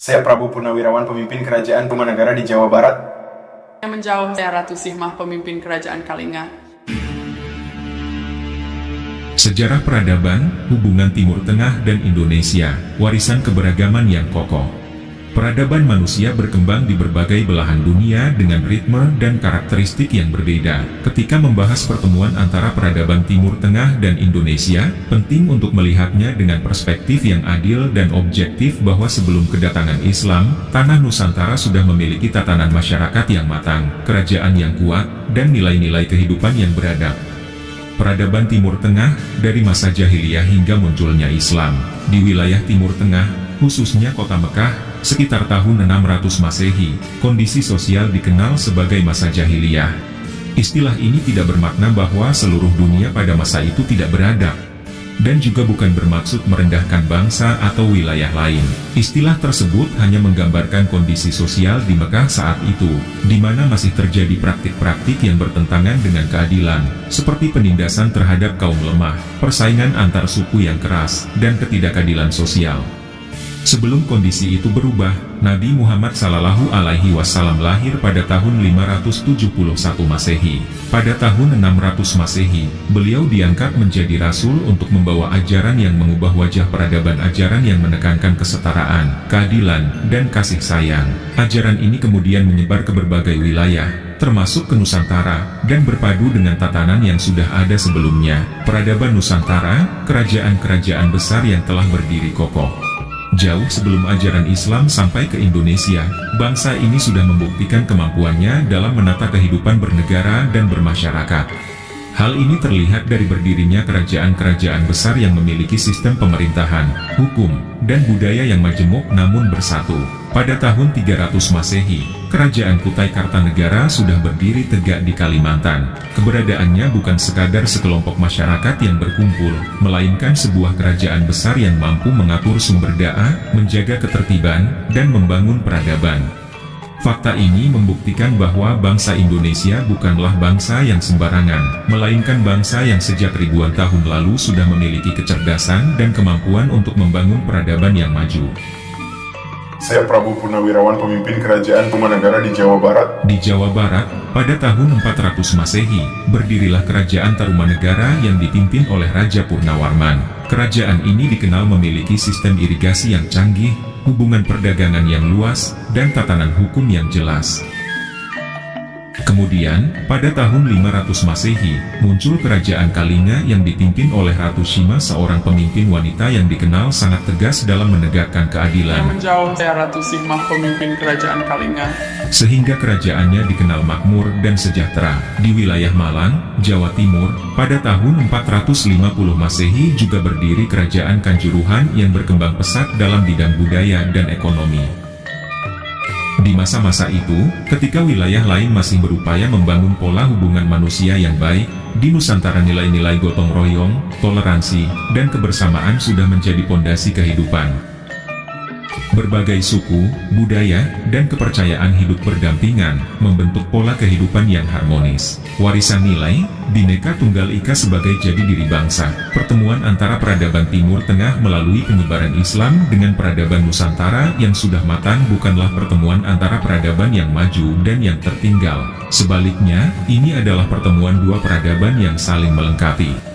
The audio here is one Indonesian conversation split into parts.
Saya Prabu Purnawirawan, pemimpin Kerajaan Tumannegara di Jawa Barat. Yang menjauh saya Ratu Sihmah, pemimpin Kerajaan Kalinga. Sejarah peradaban, hubungan Timur Tengah dan Indonesia, warisan keberagaman yang kokoh. Peradaban manusia berkembang di berbagai belahan dunia dengan ritme dan karakteristik yang berbeda. Ketika membahas pertemuan antara peradaban Timur Tengah dan Indonesia, penting untuk melihatnya dengan perspektif yang adil dan objektif bahwa sebelum kedatangan Islam, tanah Nusantara sudah memiliki tatanan masyarakat yang matang, kerajaan yang kuat, dan nilai-nilai kehidupan yang beradab. Peradaban Timur Tengah, dari masa jahiliyah hingga munculnya Islam, di wilayah Timur Tengah, khususnya kota Mekah, sekitar tahun 600 Masehi, kondisi sosial dikenal sebagai masa jahiliyah. Istilah ini tidak bermakna bahwa seluruh dunia pada masa itu tidak beradab, dan juga bukan bermaksud merendahkan bangsa atau wilayah lain. Istilah tersebut hanya menggambarkan kondisi sosial di Mekah saat itu, di mana masih terjadi praktik-praktik yang bertentangan dengan keadilan, seperti penindasan terhadap kaum lemah, persaingan antar suku yang keras, dan ketidakadilan sosial. Sebelum kondisi itu berubah, Nabi Muhammad SAW lahir pada tahun 571 Masehi. Pada tahun 600 Masehi, beliau diangkat menjadi rasul untuk membawa ajaran yang mengubah wajah peradaban, ajaran yang menekankan kesetaraan, keadilan, dan kasih sayang. Ajaran ini kemudian menyebar ke berbagai wilayah, termasuk ke Nusantara, dan berpadu dengan tatanan yang sudah ada sebelumnya. Peradaban Nusantara, kerajaan-kerajaan besar yang telah berdiri kokoh. Jauh sebelum ajaran Islam sampai ke Indonesia, bangsa ini sudah membuktikan kemampuannya dalam menata kehidupan bernegara dan bermasyarakat. Hal ini terlihat dari berdirinya kerajaan-kerajaan besar yang memiliki sistem pemerintahan, hukum, dan budaya yang majemuk namun bersatu. Pada tahun 300 Masehi, Kerajaan Kutai Kartanegara sudah berdiri tegak di Kalimantan. Keberadaannya bukan sekadar sekelompok masyarakat yang berkumpul, melainkan sebuah kerajaan besar yang mampu mengatur sumber daya, menjaga ketertiban, dan membangun peradaban. Fakta ini membuktikan bahwa bangsa Indonesia bukanlah bangsa yang sembarangan, melainkan bangsa yang sejak ribuan tahun lalu sudah memiliki kecerdasan dan kemampuan untuk membangun peradaban yang maju. Saya Prabu Purnawirawan, pemimpin Kerajaan Tumannegara di Jawa Barat. Di Jawa Barat, pada tahun 400 Masehi, berdirilah Kerajaan Tarumanegara yang dipimpin oleh Raja Purnawarman. Kerajaan ini dikenal memiliki sistem irigasi yang canggih, hubungan perdagangan yang luas, dan tatanan hukum yang jelas. Kemudian, pada tahun 500 Masehi, muncul Kerajaan Kalinga yang dipimpin oleh Ratu Sihmah, seorang pemimpin wanita yang dikenal sangat tegas dalam menegakkan keadilan. Yang menjauh saya Ratu Sihmah, pemimpin Kerajaan Kalinga. Sehingga kerajaannya dikenal makmur dan sejahtera. Di wilayah Malang, Jawa Timur, pada tahun 450 Masehi juga berdiri Kerajaan Kanjuruhan yang berkembang pesat dalam bidang budaya dan ekonomi. Di masa-masa itu, ketika wilayah lain masih berupaya membangun pola hubungan manusia yang baik, di Nusantara nilai-nilai gotong royong, toleransi, dan kebersamaan sudah menjadi pondasi kehidupan. Berbagai suku, budaya, dan kepercayaan hidup berdampingan, membentuk pola kehidupan yang harmonis. Warisan nilai, Bhinneka Tunggal Ika sebagai jadi diri bangsa. Pertemuan antara peradaban Timur Tengah melalui penyebaran Islam dengan peradaban Nusantara yang sudah matang bukanlah pertemuan antara peradaban yang maju dan yang tertinggal. Sebaliknya, ini adalah pertemuan dua peradaban yang saling melengkapi.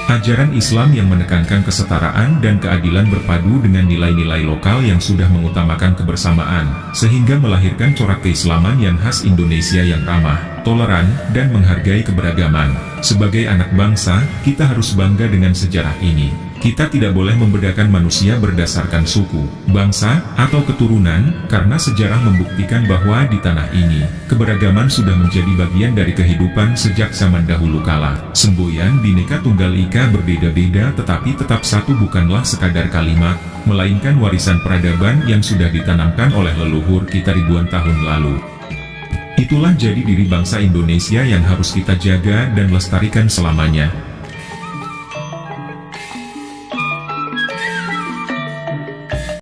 Ajaran Islam yang menekankan kesetaraan dan keadilan berpadu dengan nilai-nilai lokal yang sudah mengutamakan kebersamaan, sehingga melahirkan corak keislaman yang khas Indonesia yang ramah, toleran, dan menghargai keberagaman. Sebagai anak bangsa, kita harus bangga dengan sejarah ini. Kita tidak boleh membedakan manusia berdasarkan suku, bangsa, atau keturunan, karena sejarah membuktikan bahwa di tanah ini, keberagaman sudah menjadi bagian dari kehidupan sejak zaman dahulu kala. Semboyan Bhinneka Tunggal Ika berbeda-beda tetapi tetap satu bukanlah sekadar kalimat, melainkan warisan peradaban yang sudah ditanamkan oleh leluhur kita ribuan tahun lalu. Itulah jadi diri bangsa Indonesia yang harus kita jaga dan lestarikan selamanya.